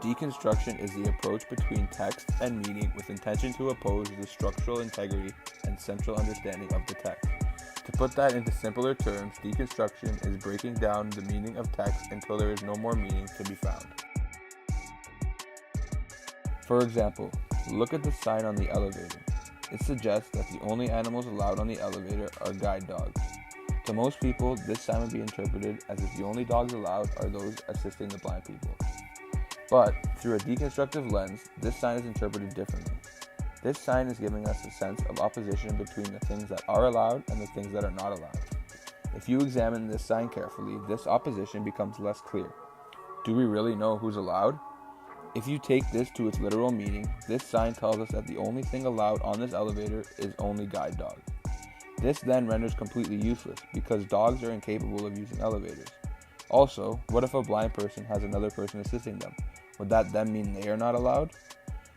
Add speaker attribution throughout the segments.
Speaker 1: Deconstruction is the approach between text and meaning with intention to oppose the structural integrity and central understanding of the text. To put that into simpler terms, deconstruction is breaking down the meaning of text until there is no more meaning to be found. For example, look at the sign on the elevator. It suggests that the only animals allowed on the elevator are guide dogs. To most people, this sign would be interpreted as if the only dogs allowed are those assisting the blind people. But through a deconstructive lens, this sign is interpreted differently. This sign is giving us a sense of opposition between the things that are allowed and the things that are not allowed. If you examine this sign carefully, this opposition becomes less clear. Do we really know who's allowed? If you take this to its literal meaning, this sign tells us that the only thing allowed on this elevator is only guide dogs. This then renders completely useless because dogs are incapable of using elevators. Also, what if a blind person has another person assisting them? Would that then mean they are not allowed?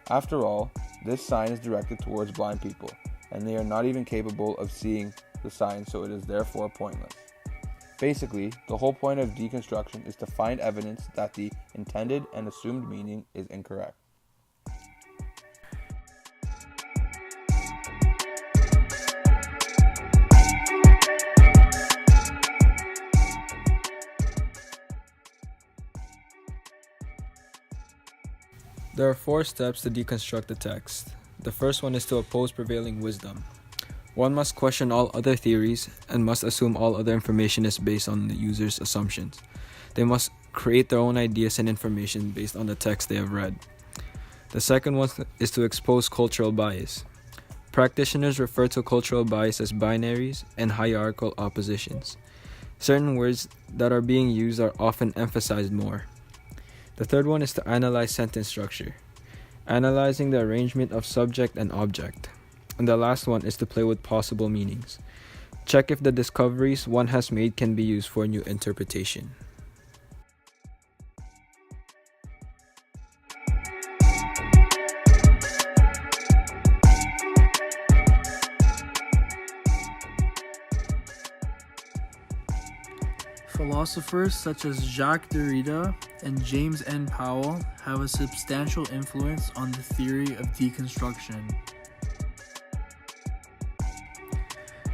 Speaker 1: After all, this sign is directed towards blind people, and they are not even capable of seeing the sign, so it is therefore pointless. Basically, the whole point of deconstruction is to find evidence that the intended and assumed meaning is incorrect.
Speaker 2: There are 4 steps to deconstruct the text. The first one is to oppose prevailing wisdom. One must question all other theories and must assume all other information is based on the user's assumptions. They must create their own ideas and information based on the text they have read. The second one is to expose cultural bias. Practitioners refer to cultural bias as binaries and hierarchical oppositions. Certain words that are being used are often emphasized more. The third one is to analyze sentence structure, analyzing the arrangement of subject and object. And the last one is to play with possible meanings. Check if the discoveries one has made can be used for a new interpretation.
Speaker 3: Philosophers such as Jacques Derrida and James N. Powell have a substantial influence on the theory of deconstruction.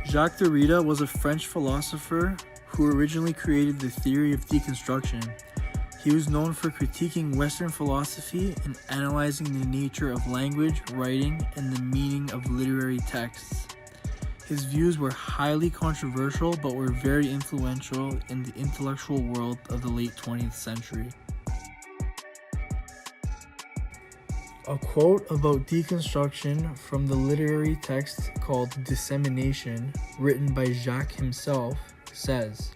Speaker 3: Jacques Derrida was a French philosopher who originally created the theory of deconstruction. He was known for critiquing Western philosophy and analyzing the nature of language, writing, and the meaning of literary texts. His views were highly controversial but were very influential in the intellectual world of the late 20th century. A quote about deconstruction from the literary text called Dissemination, written by Jacques himself, says,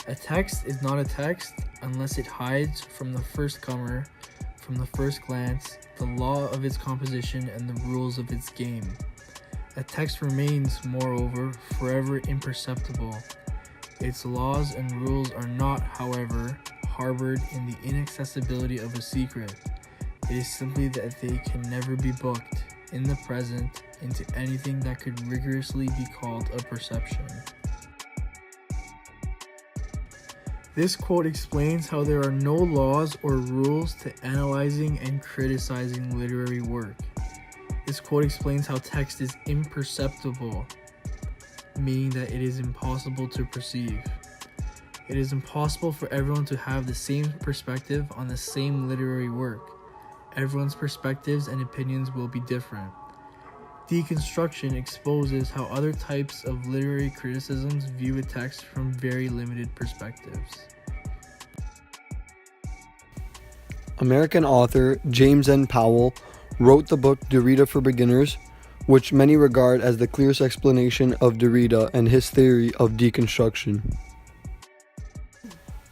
Speaker 3: "A text is not a text unless it hides from the first comer, from the first glance, the law of its composition and the rules of its game. A text remains, moreover, forever imperceptible. Its laws and rules are not, however, harbored in the inaccessibility of a secret. It is simply that they can never be booked, in the present, into anything that could rigorously be called a perception." This quote explains how there are no laws or rules to analyzing and criticizing literary work. This quote explains how text is imperceptible, meaning that it is impossible to perceive. It is impossible for everyone to have the same perspective on the same literary work. Everyone's perspectives and opinions will be different. Deconstruction exposes how other types of literary criticisms view a text from very limited perspectives.
Speaker 4: American author James N. Powell wrote the book Derrida for Beginners, which many regard as the clearest explanation of Derrida and his theory of deconstruction.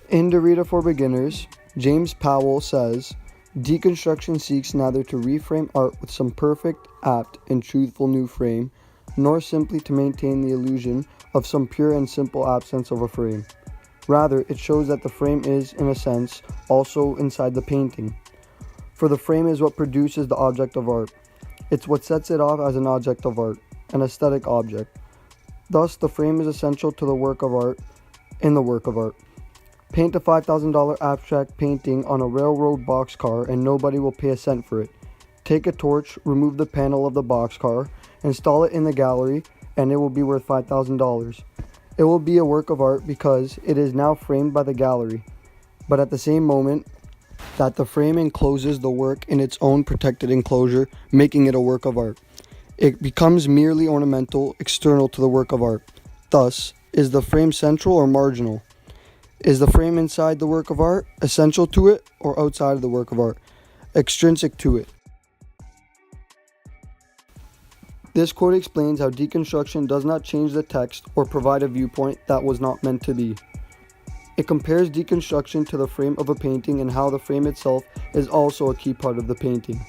Speaker 4: In Derrida for Beginners, James Powell says, "Deconstruction seeks neither to reframe art with some perfect, apt, and truthful new frame, nor simply to maintain the illusion of some pure and simple absence of a frame. Rather, it shows that the frame is, in a sense, also inside the painting. For the frame is what produces the object of art. It's what sets it off as an object of art, an aesthetic object. Thus, the frame is essential to the work of art, in the work of art. Paint a $5,000 abstract painting on a railroad boxcar and nobody will pay a cent for it. Take a torch, remove the panel of the boxcar, install it in the gallery, and it will be worth $5,000. It will be a work of art because it is now framed by the gallery, but at the same moment that the frame encloses the work in its own protected enclosure, making it a work of art. It becomes merely ornamental, external to the work of art. Thus, is the frame central or marginal? Is the frame inside the work of art, essential to it, or outside of the work of art, extrinsic to it? This quote explains how deconstruction does not change the text or provide a viewpoint that was not meant to be. It compares deconstruction to the frame of a painting and how the frame itself is also a key part of the painting.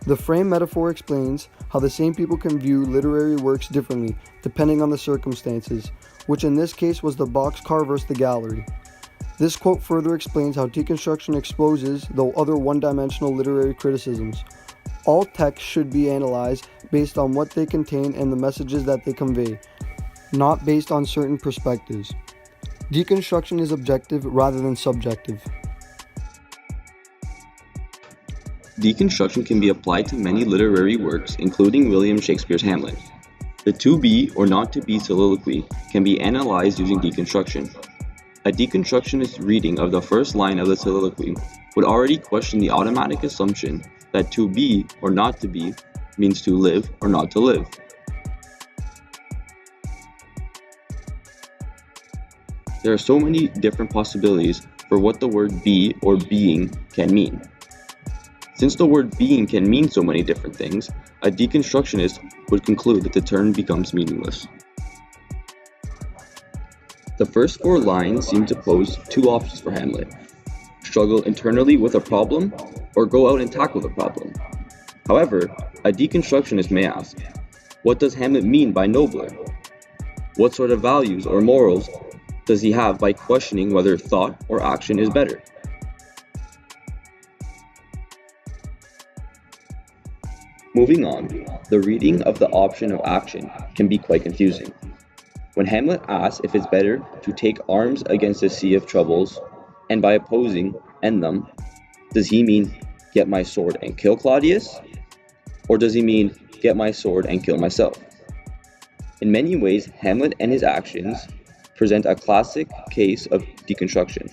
Speaker 4: The frame metaphor explains how the same people can view literary works differently depending on the circumstances, which in this case was the boxcar versus the gallery. This quote further explains how deconstruction exposes the other one-dimensional literary criticisms. All texts should be analyzed based on what they contain and the messages that they convey, not based on certain perspectives. Deconstruction is objective rather than subjective.
Speaker 5: Deconstruction can be applied to many literary works, including William Shakespeare's Hamlet. The to be or not to be soliloquy can be analyzed using deconstruction. A deconstructionist reading of the first line of the soliloquy would already question the automatic assumption that to be or not to be means to live or not to live. There are so many different possibilities for what the word be or being can mean. Since the word being can mean so many different things, a deconstructionist would conclude that the term becomes meaningless. The first 4 lines seem to pose 2 options for Hamlet: struggle internally with a problem, or go out and tackle the problem. However, a deconstructionist may ask, what does Hamlet mean by nobler? What sort of values or morals does he have by questioning whether thought or action is better? Moving on, the reading of the option of action can be quite confusing. When Hamlet asks if it's better to take arms against a sea of troubles, and by opposing, end them, does he mean get my sword and kill Claudius? Or does he mean get my sword and kill myself? In many ways, Hamlet and his actions present a classic case of deconstruction.